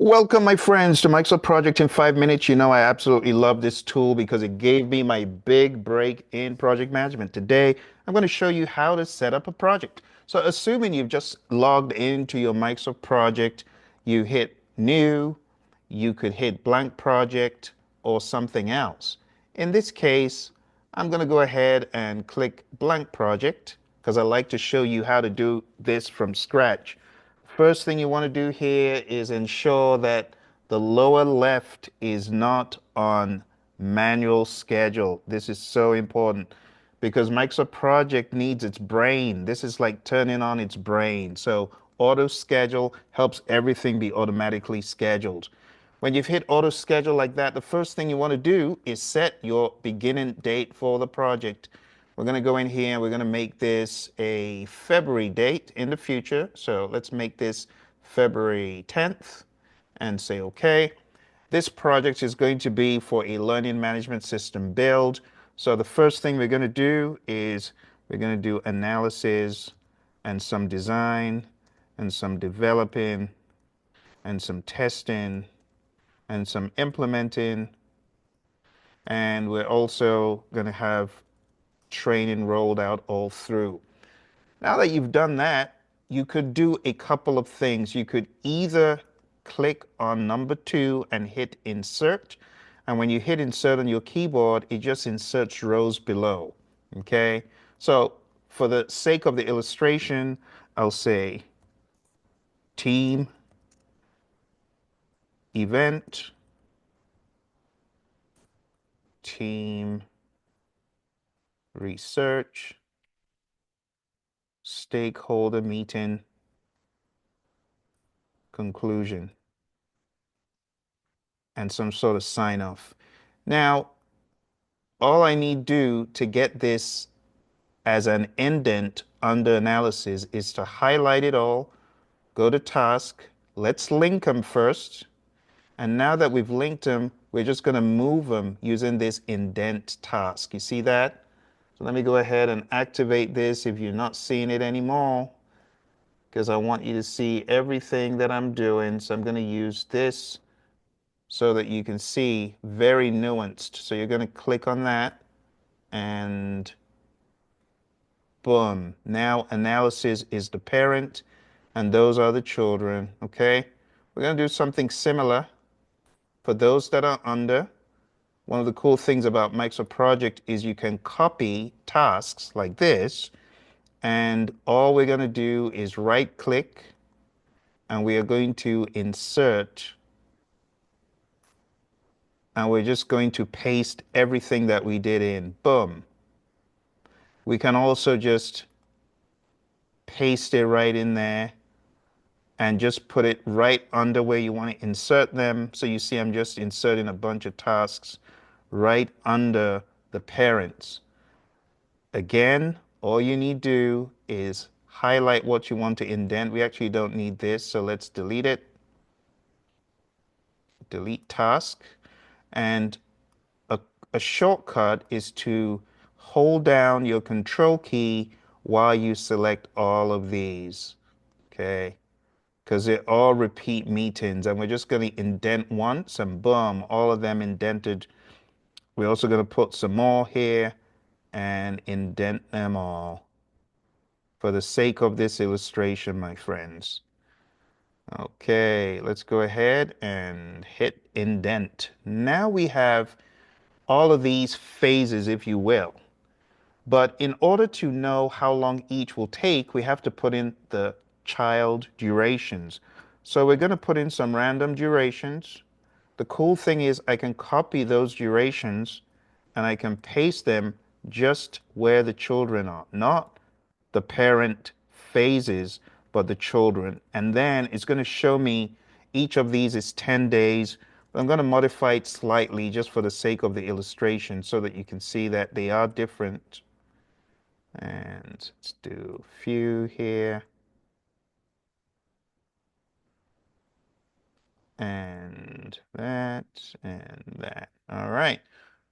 Welcome, my friends, to Microsoft Project in 5 minutes. You know, I absolutely love this tool because it gave me my big break in project management. Today, I'm going to show you how to set up a project. So, assuming you've just logged into your Microsoft Project, you hit New, you could hit Blank Project or something else. In this case, I'm going to go ahead and click Blank Project because I like to show you how to do this from scratch. First thing you want to do here is ensure that the lower left is not on manual schedule. This is so important because Microsoft Project needs its brain. This is like turning on its brain. So auto schedule helps everything be automatically scheduled. When you've hit auto schedule like that, the first thing you want to do is set your beginning date for the project. We're going to go in here and we're going to make this a February date in the future. So let's make this February 10th and say OK. This project is going to be for a learning management system build. So the first thing we're going to do is we're going to do analysis and some design and some developing and some testing and some implementing. And we're also going to have training rolled out all through. Now that you've done that, you could do a couple of things. You could either click on number 2 and hit insert. And when you hit insert on your keyboard, it just inserts rows below. Okay. So for the sake of the illustration, I'll say team, event, team, research, stakeholder meeting, conclusion, and some sort of sign off. Now, all I need do to get this as an indent under analysis is to highlight it all, go to task, let's link them first. And now that we've linked them, we're just going to move them using this indent task. You see that? So let me go ahead and activate this if you're not seeing it anymore, because I want you to see everything that I'm doing. So I'm going to use this so that you can see very nuanced. So you're going to click on that and boom. Now analysis is the parent and those are the children. Okay. We're going to do something similar for those that are under. One of the cool things about Microsoft Project is you can copy tasks like this, and all we're going to do is right click and we are going to insert, and we're just going to paste everything that we did in. Boom. We can also just paste it right in there and just put it right under where you want to insert them. So you see I'm just inserting a bunch of tasks right under the parents. Again, all you need to do is highlight what you want to indent. We actually don't need this, so let's delete it. Delete task. And a shortcut is to hold down your control key while you select all of these. Okay. Because they're all repeat meetings, and we're just going to indent once and boom, all of them indented. We're also going to put some more here and indent them all for the sake of this illustration, my friends. Okay, let's go ahead and hit indent. Now we have all of these phases, if you will. But in order to know how long each will take, we have to put in the child durations. So we're going to put in some random durations. The cool thing is I can copy those durations and I can paste them just where the children are, not the parent phases, but the children. And then it's going to show me each of these is 10 days. I'm going to modify it slightly just for the sake of the illustration so that you can see that they are different. And let's do a few here. And that, and that. All right.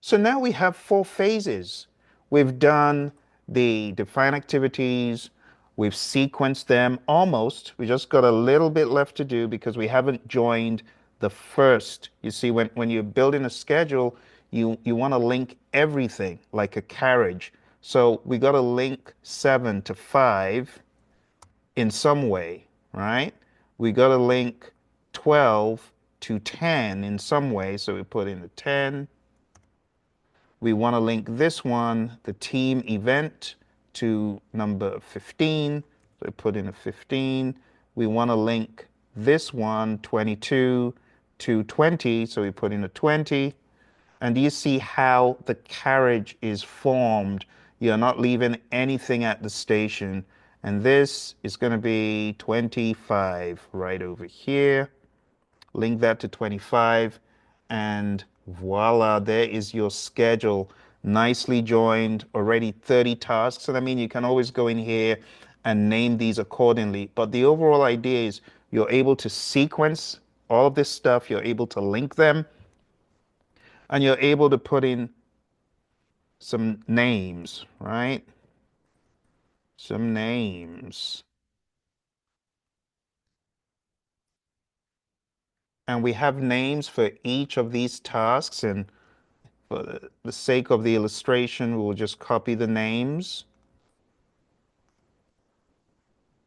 So now we have 4 phases. We've done the define activities. We've sequenced them almost. We just got a little bit left to do because we haven't joined the first. You see, when you're building a schedule, you want to link everything like a carriage. So we got to link 7 to 5 in some way, right? We got to link 12 to 10 in some way. So we put in a 10. We want to link this one, the team event, to number 15. So we put in a 15. We want to link this one, 22, to 20. So we put in a 20. And do you see how the carriage is formed? You're not leaving anything at the station. And this is going to be 25 right over here. Link that to 25. And voila, there is your schedule. Nicely joined, already 30 tasks. And I mean, you can always go in here and name these accordingly. But the overall idea is you're able to sequence all of this stuff. You're able to link them and you're able to put in some names, right? Some names. And we have names for each of these tasks. And for the sake of the illustration, we'll just copy the names,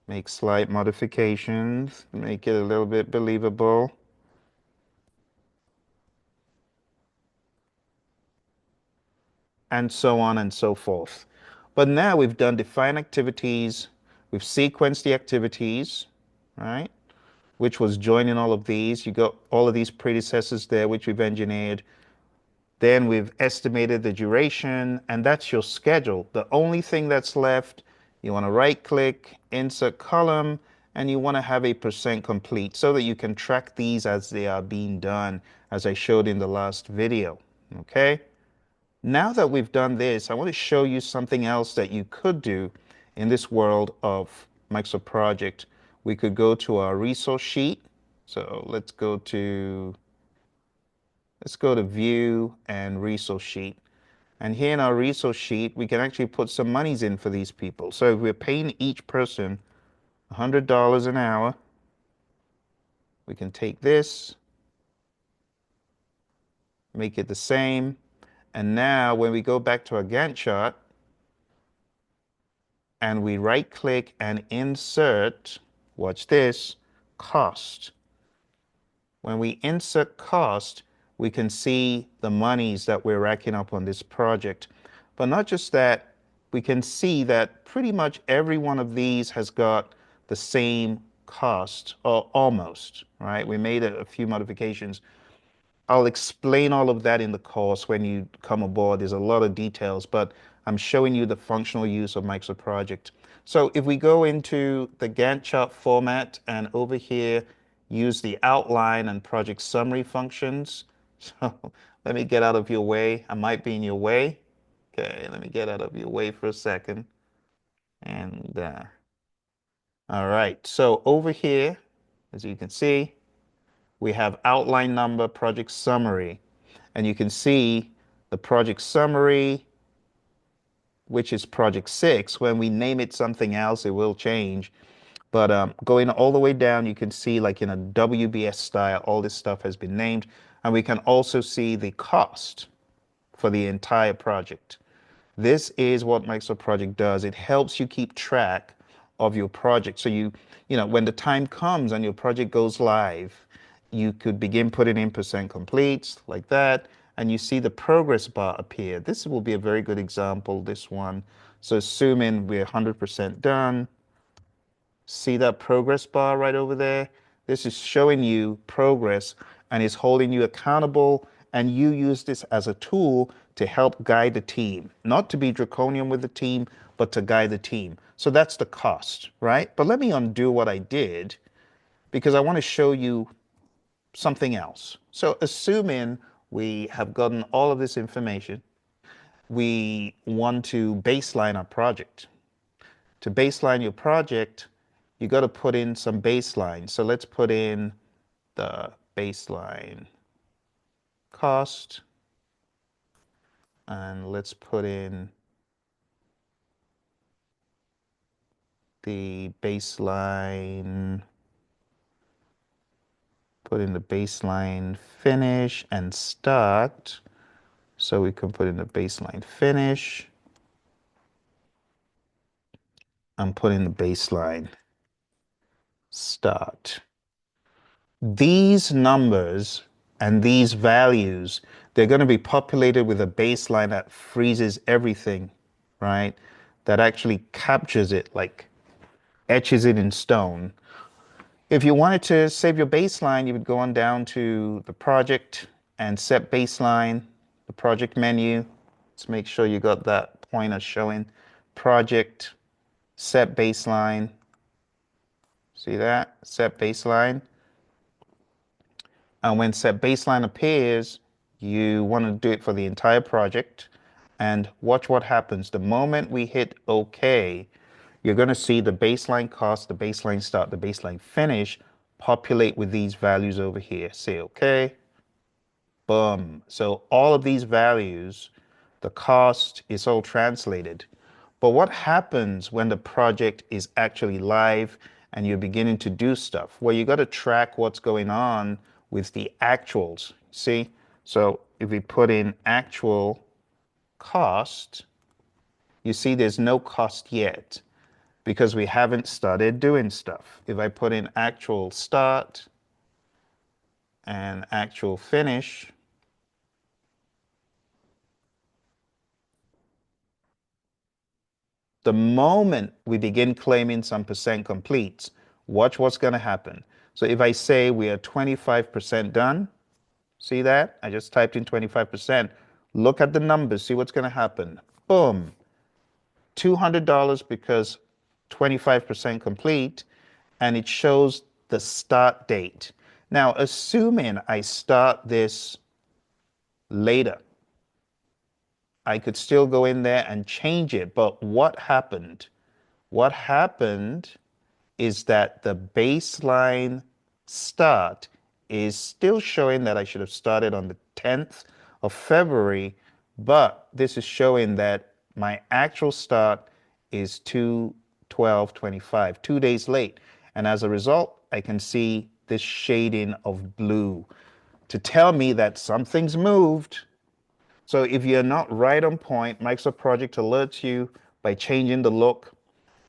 make slight modifications, make it a little bit believable. And so on and so forth. But now we've done define activities, we've sequenced the activities, right? Which was joining all of these. You got all of these predecessors there, which we've engineered. Then we've estimated the duration, and that's your schedule. The only thing that's left, you want to right click, insert column, and you want to have a percent complete so that you can track these as they are being done, as I showed in the last video. Okay? Now that we've done this, I want to show you something else that you could do in this world of Microsoft Project. We could go to our resource sheet. So let's go to view and resource sheet. And here in our resource sheet, we can actually put some monies in for these people. So if we're paying each person $100 an hour, we can take this, make it the same. And now when we go back to our Gantt chart and we right click and insert, watch this, cost. When we insert cost, we can see the monies that we're racking up on this project. But not just that, we can see that pretty much every one of these has got the same cost, or almost, right? We made a few modifications. I'll explain all of that in the course when you come aboard. There's a lot of details, but I'm showing you the functional use of Microsoft Project. So if we go into the Gantt chart format and over here, use the outline and project summary functions. So let me get out of your way. I might be in your way. Okay, let me get out of your way for a second. And all right, so over here, as you can see, we have outline number, project summary. And you can see the project summary, which is project 6. When we name it something else, it will change. But going all the way down, you can see like in a WBS style, all this stuff has been named. And we can also see the cost for the entire project. This is what Microsoft Project does. It helps you keep track of your project. So when the time comes and your project goes live, you could begin putting in percent complete like that, and you see the progress bar appear. This will be a very good example, this one. So assuming we're 100% done, see that progress bar right over there? This is showing you progress and is holding you accountable. And you use this as a tool to help guide the team, not to be draconian with the team, but to guide the team. So that's the cost, right? But let me undo what I did because I want to show you something else. So assuming we have gotten all of this information, we want to baseline our project. To baseline your project, you got to put in some baseline. So let's put in the baseline cost, and let's put in the baseline put in the baseline finish and start. So we can put in the baseline finish and put in the baseline start. These numbers and these values, they're going to be populated with a baseline that freezes everything, right? That actually captures it, like etches it in stone. If you wanted to save your baseline, you would go on down to the project and set baseline, the project menu. Let's make sure you got that pointer showing. Project, set baseline. See that? Set baseline. And when set baseline appears, you want to do it for the entire project. And watch what happens. The moment we hit OK, you're going to see the baseline cost, the baseline start, the baseline finish populate with these values over here. Say OK. Boom. So all of these values, the cost is all translated. But what happens when the project is actually live and you're beginning to do stuff? Well, you got to track what's going on with the actuals. See? So if we put in actual cost, you see there's no cost yet because we haven't started doing stuff. If I put in actual start and actual finish, the moment we begin claiming some percent completes, watch what's going to happen. So if I say we are 25% done, see that? I just typed in 25%. Look at the numbers, see what's going to happen. Boom. $200 because 25% complete, and it shows the start date. Now, assuming I start this later, I could still go in there and change it. But what happened? What happened is that the baseline start is still showing that I should have started on the 10th of February, but this is showing that my actual start is 2/12/25, 2 days late. And as a result, I can see this shading of blue to tell me that something's moved. So if you're not right on point, Microsoft Project alerts you by changing the look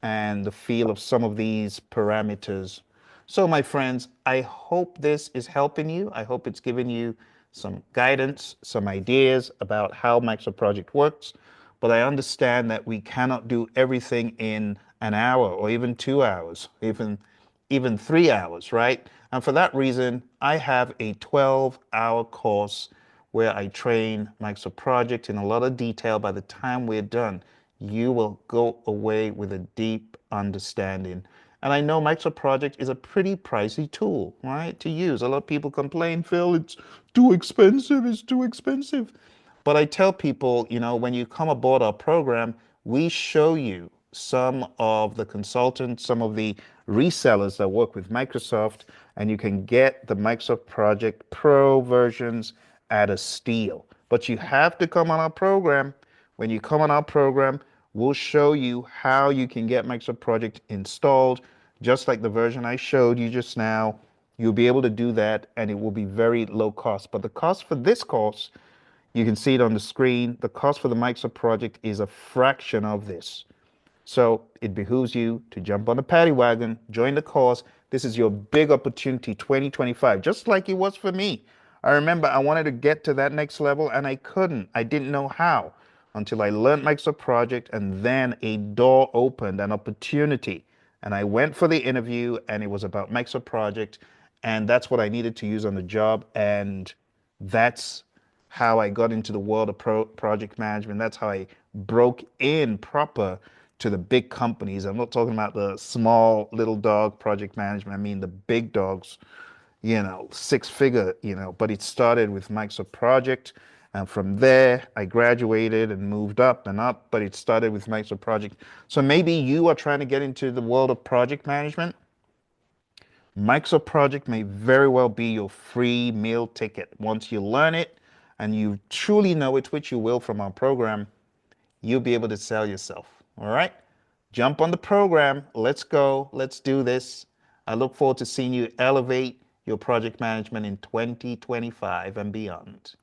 and the feel of some of these parameters. So my friends, I hope this is helping you. I hope it's giving you some guidance, some ideas about how Microsoft Project works. But I understand that we cannot do everything in an hour or even 2 hours, even 3 hours, right? And for that reason, I have a 12-hour course where I train Microsoft Project in a lot of detail. By the time we're done, you will go away with a deep understanding. And I know Microsoft Project is a pretty pricey tool, right, to use. A lot of people complain, Phil, it's too expensive, it's too expensive. But I tell people, when you come aboard our program, we show you some of the consultants, some of the resellers that work with Microsoft, and you can get the Microsoft Project Pro versions at a steal. But you have to come on our program. When you come on our program, we'll show you how you can get Microsoft Project installed, just like the version I showed you just now. You'll be able to do that, and it will be very low cost. But the cost for this course, you can see it on the screen. The cost for the Microsoft Project is a fraction of this. So it behooves you to jump on the paddy wagon, join the course. This is your big opportunity 2025, just like it was for me. I remember I wanted to get to that next level and I couldn't. I didn't know how until I learned Microsoft Project, and then a door opened, an opportunity. And I went for the interview and it was about Microsoft Project, and that's what I needed to use on the job. And that's how I got into the world of project management. That's how I broke in proper to the big companies. I'm not talking about the small little dog project management. I mean the big dogs, six figure, but it started with Microsoft Project. And from there, I graduated and moved up and up, but it started with Microsoft Project. So maybe you are trying to get into the world of project management. Microsoft Project may very well be your free meal ticket. Once you learn it and you truly know it, which you will from our program, you'll be able to sell yourself. All right? Jump on the program. Let's go. Let's do this. I look forward to seeing you elevate your project management in 2025 and beyond.